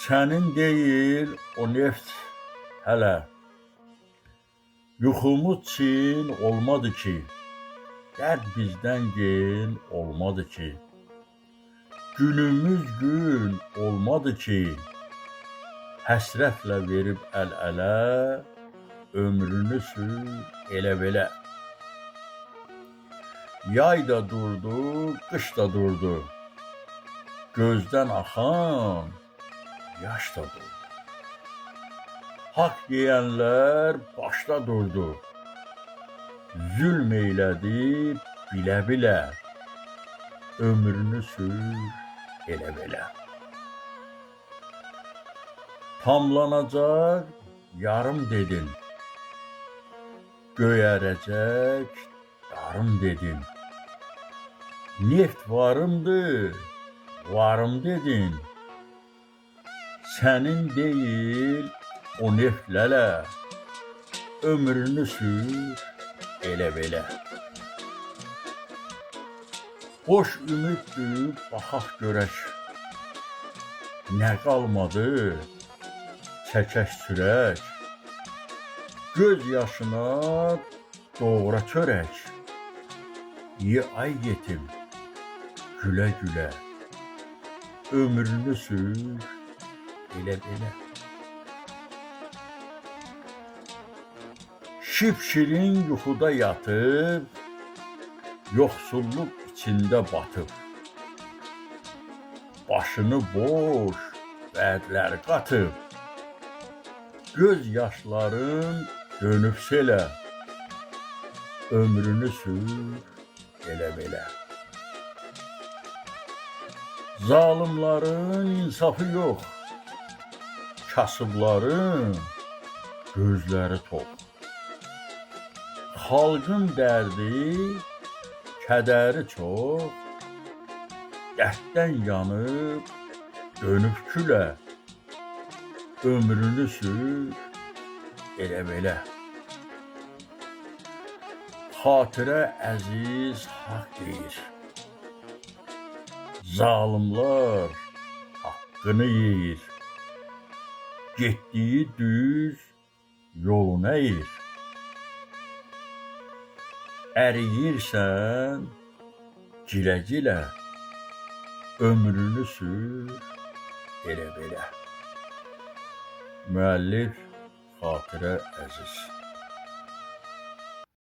Senin değil o neft hele. Yuxumuz Çin olmadı ki, dərd bizdən gel olmadı ki. Günümüz gün olmadı ki, həsrətlə verib əl-ələ, ömrünü sür elə belə. Yay da durdu, qış da durdu, gözdən axan yaş da durdu. Haqq deyənlər başda durdu, zülm eylədi bilə-bilə, ömrünü sür elə belə. Tamlanacaq yarım dedin, göyərəcək darım dedin. Neft varımdır, varım dedin. Sənin deyil o neftlərlə, ömrünü sür elə belə. Boş ümiddir, baxaq görək, nə qalmadı, çəkək sürək. Göz yaşına doğra çörək, ye ay yetim, gülə-gülə, ömrünü sür elə belə. Şipşirin yuxuda yatıb, yoxsulluq içində batıb. Başını boş vədlər qatıb, göz yaşların dönüb selə, ömrünü sür elə belə. Zalimların insafı yox, kasıbların gözləri tox. Xalqın dərdi, kədəri çox, dərddən yanıb, dönüb külə, ömrünü sür elə belə. Xatirə əziz haqq deyir, zalimlar haqqını yeyir, getdiyi düz yolun əyir. Əriyirsən gilə-gilə, ömrünü sür elə belə. Müəllif Xatirə Əziz.